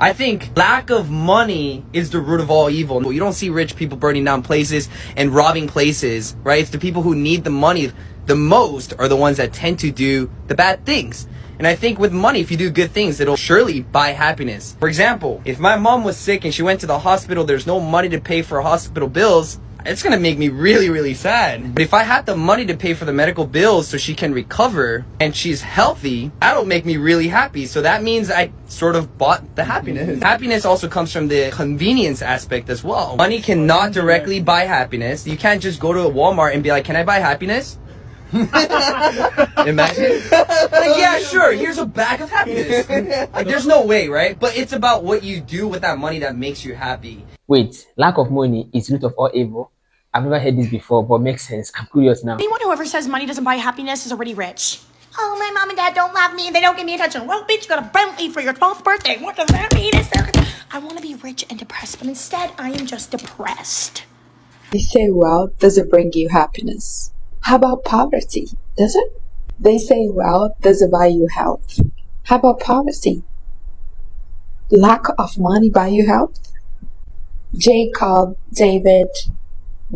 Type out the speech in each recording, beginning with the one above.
I think lack of money is the root of all evil. You don't see rich people burning down places and robbing places, right? It's the people who need the money the most are the ones that tend to do the bad things. And I think with money, if you do good things, it'll surely buy happiness. For example, if my mom was sick and she went to the hospital, there's no money to pay for hospital bills, it's gonna make me really, really sad. But if I had the money to pay for the medical bills so she can recover and she's healthy, that'll make me really happy. So that means I sort of bought the happiness. Happiness also comes from the convenience aspect as well. Money cannot directly buy happiness. You can't just go to a Walmart and be like, can I buy happiness? Imagine. Like, yeah, sure, here's a bag of happiness. Like, there's no way, right? But it's about what you do with that money that makes you happy. Wait, lack of money is root of all evil? I've never heard this before, but makes sense. I'm curious now. Anyone who ever says money doesn't buy happiness is already rich. Oh, my mom and dad don't love me. They don't give me attention. Well, bitch, you got a Bentley for your 12th birthday. What does that mean? I want to be rich and depressed, but instead I am just depressed. They say wealth doesn't bring you happiness. How about poverty? Does it? They say wealth doesn't buy you health. How about poverty? Lack of money buy you health? Jacob, David,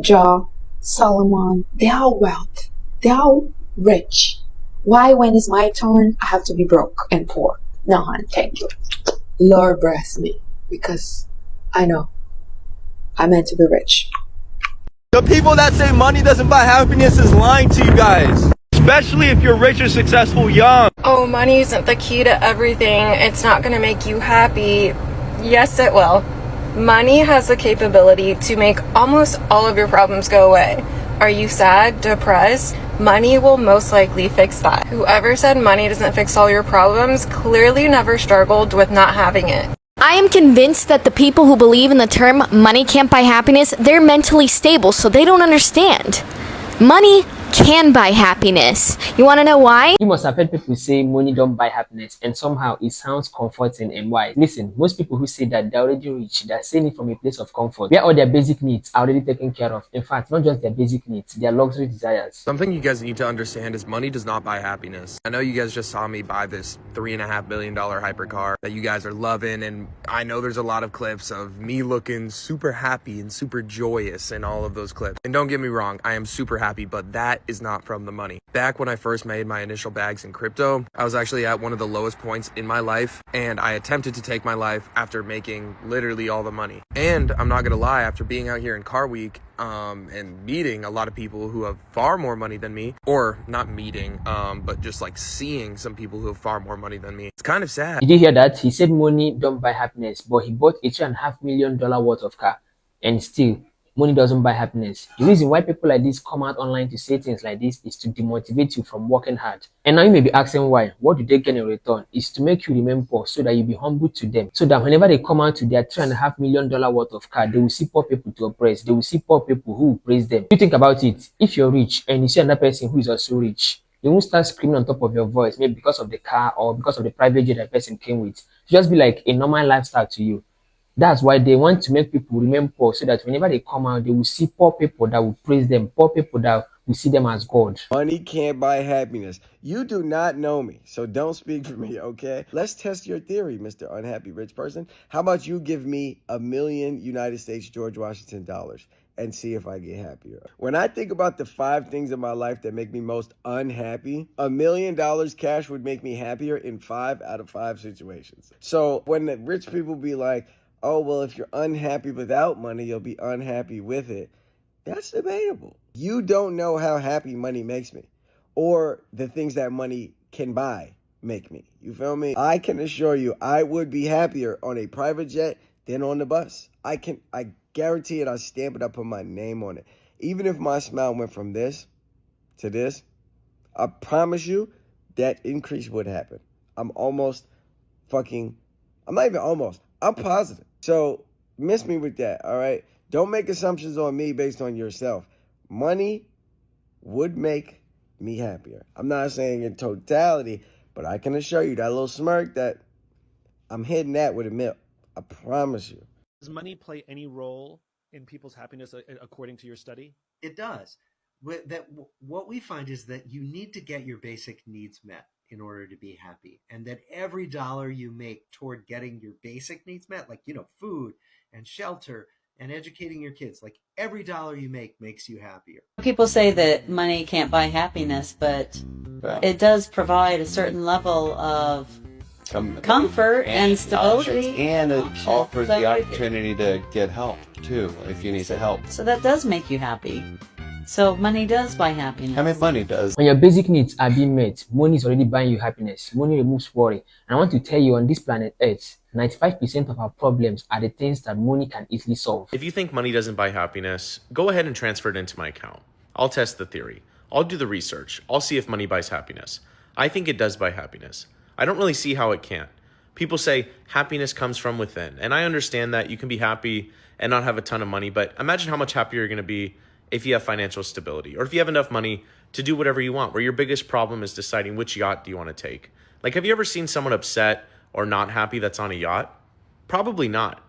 Joe, Solomon, they're all wealth. They're all rich. Why, when it's my turn, I have to be broke and poor? No, hon, thank you. Lord bless me, because I know I meant to be rich. The people that say money doesn't buy happiness is lying to you guys. Especially if you're rich or successful young. Oh, money isn't the key to everything. It's not going to make you happy. Yes, it will. Money has the capability to make almost all of your problems go away. Are you sad, depressed? Money will most likely fix that. Whoever said money doesn't fix all your problems clearly never struggled with not having it. I am convinced that the people who believe in the term money can't buy happiness, they're mentally stable, so they don't understand. Money can buy happiness. You want to know why? You must have heard people say money don't buy happiness, and somehow it sounds comforting and why. Listen, most people who say that they're already rich, they're saying it from a place of comfort, where all their basic needs are already taken care of. In fact, not just their basic needs, their luxury desires. Something you guys need to understand is money does not buy happiness. I know you guys just saw me buy this $3.5 billion hypercar that you guys are loving, and I know there's a lot of clips of me looking super happy and super joyous in all of those clips. And don't get me wrong, I am super happy, but that is not from the money. Back when I first made my initial bags in crypto, I was actually at one of the lowest points in my life, and I attempted to take my life after making literally all the money. And I'm not gonna lie, after being out here in Car Week and meeting a lot of people who have far more money than me, or not meeting, but just like seeing some people who have far more money than me, it's kind of sad. Did you hear that? He said money don't buy happiness, but he bought a $3.5 million worth of car, and still money doesn't buy happiness. The reason why people like this come out online to say things like this is to demotivate you from working hard. And now you may be asking why. What do they get in return? Is to make you remain poor so that you be humble to them. So that whenever they come out to their $3.5 million worth of car, they will see poor people to oppress. They will see poor people who will praise them. You think about it. If you're rich and you see another person who is also rich, you won't start screaming on top of your voice, maybe because of the car or because of the private jet that person came with. It'll just be like a normal lifestyle to you. That's why they want to make people remain poor, so that whenever they come out, they will see poor people that will praise them, poor people that will see them as God. Money can't buy happiness. You do not know me, so don't speak for me, okay? Let's test your theory, Mr. Unhappy Rich Person. How about you give me $1 million United States George Washington dollars and see if I get happier? When I think about the 5 things in my life that make me most unhappy, $1 million cash would make me happier in 5 out of 5 situations. So when the rich people be like, oh, well, if you're unhappy without money, you'll be unhappy with it. That's debatable. You don't know how happy money makes me, or the things that money can buy make me. You feel me? I can assure you I would be happier on a private jet than on the bus. I guarantee it. I stamp it. I put my name on it. Even if my smile went from this to this, I promise you that increase would happen. I'm positive. So miss me with that, all right? Don't make assumptions on me based on yourself. Money would make me happier. I'm not saying in totality, but I can assure you that little smirk that I'm hitting that with a mill. I promise you. Does money play any role in people's happiness according to your study? It does. What we find is that you need to get your basic needs met. in order to be happy, and that every dollar you make toward getting your basic needs met, like, food and shelter and educating your kids, like every dollar you make makes you happier. People say that money can't buy happiness, but it does provide a certain level of comfort and stability. And it offers the opportunity to get help, too, if you need the help. So that does make you happy. So money does buy happiness. I mean, money does. When your basic needs are being met, money is already buying you happiness. Money removes worry. And I want to tell you, on this planet Earth, 95% of our problems are the things that money can easily solve. If you think money doesn't buy happiness, go ahead and transfer it into my account. I'll test the theory. I'll do the research. I'll see if money buys happiness. I think it does buy happiness. I don't really see how it can't. People say happiness comes from within. And I understand that you can be happy and not have a ton of money, but imagine how much happier you're going to be if you have financial stability, or if you have enough money to do whatever you want, where your biggest problem is deciding which yacht do you want to take. Like, have you ever seen someone upset or not happy that's on a yacht? Probably not.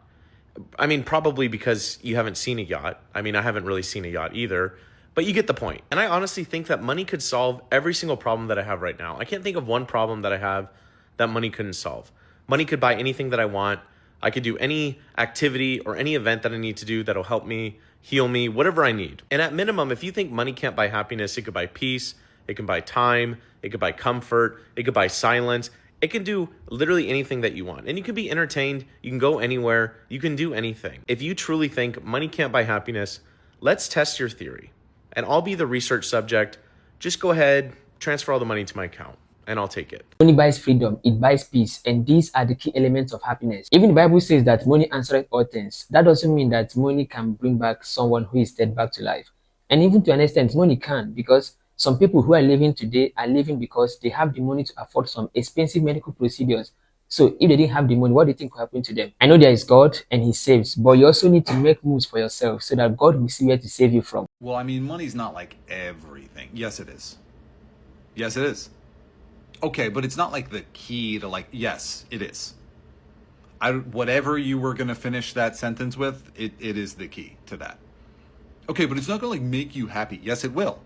I mean, probably because you haven't seen a yacht. I mean, I haven't really seen a yacht either, but you get the point. And I honestly think that money could solve every single problem that I have right now. I can't think of one problem that I have that money couldn't solve. Money could buy anything that I want. I could do any activity or any event that I need to do that'll help me, heal me, whatever I need. And at minimum, if you think money can't buy happiness, it could buy peace, it can buy time, it could buy comfort, it could buy silence. It can do literally anything that you want. And you can be entertained, you can go anywhere, you can do anything. If you truly think money can't buy happiness, let's test your theory. And I'll be the research subject. Just go ahead, transfer all the money to my account, and I'll take it. Money buys freedom, it buys peace, and these are the key elements of happiness. Even the Bible says that money answereth all things. That doesn't mean that money can bring back someone who is dead back to life. And even to an extent, money can, because some people who are living today are living because they have the money to afford some expensive medical procedures. So if they didn't have the money, what do you think will happen to them? I know there is God and He saves, but you also need to make moves for yourself so that God will see where to save you from. Well, I mean, money's not like everything. Yes, it is. Yes, it is. Okay, but it's not like the key to, like, yes, it is. Whatever you were going to finish that sentence with, it is the key to that. Okay, but it's not going to, like, make you happy. Yes, it will.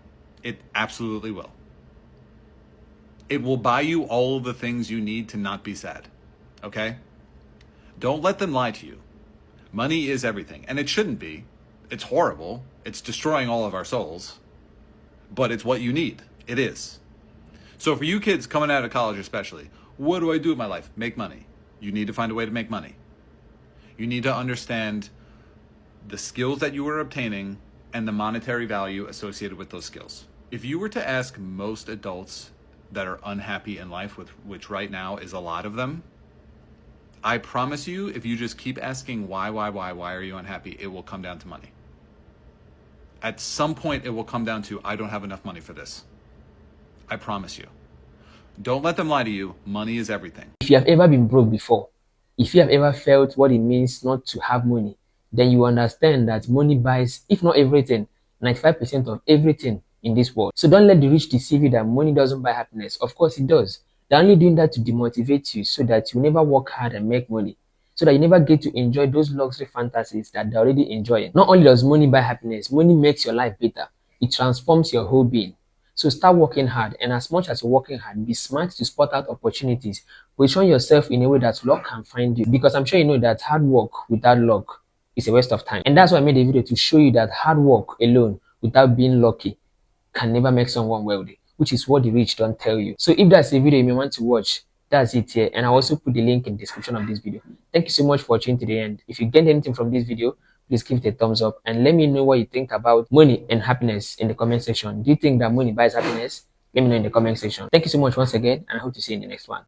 It absolutely will. It will buy you all of the things you need to not be sad. Okay? Don't let them lie to you. Money is everything, and it shouldn't be. It's horrible. It's destroying all of our souls. But it's what you need. It is. So for you kids coming out of college especially, what do I do with my life? Make money. You need to find a way to make money. You need to understand the skills that you are obtaining and the monetary value associated with those skills. If you were to ask most adults that are unhappy in life, which right now is a lot of them, I promise you, if you just keep asking why are you unhappy, it will come down to money. At some point, it will come down to, I don't have enough money for this. I promise you. Don't let them lie to you. Money is everything. If you have ever been broke before, if you have ever felt what it means not to have money, then you understand that money buys, if not everything, 95% of everything in this world. So don't let the rich deceive you that money doesn't buy happiness. Of course it does. They're only doing that to demotivate you so that you never work hard and make money, so that you never get to enjoy those luxury fantasies that they're already enjoying. Not only does money buy happiness, money makes your life better. It transforms your whole being. So start working hard, and as much as you're working hard, be smart to spot out opportunities. Position yourself in a way that luck can find you, because I'm sure you know that hard work without luck is a waste of time. And that's why I made a video to show you that hard work alone without being lucky can never make someone wealthy, which is what the rich don't tell you. So if that's the video you may want to watch, that's it here, and I'll also put the link in the description of this video. Thank you so much for watching to the end. If you gained anything from this video, please give it a thumbs up and let me know what you think about money and happiness in the comment section. Do you think that money buys happiness? Let me know in the comment section. Thank you so much once again, and I hope to see you in the next one.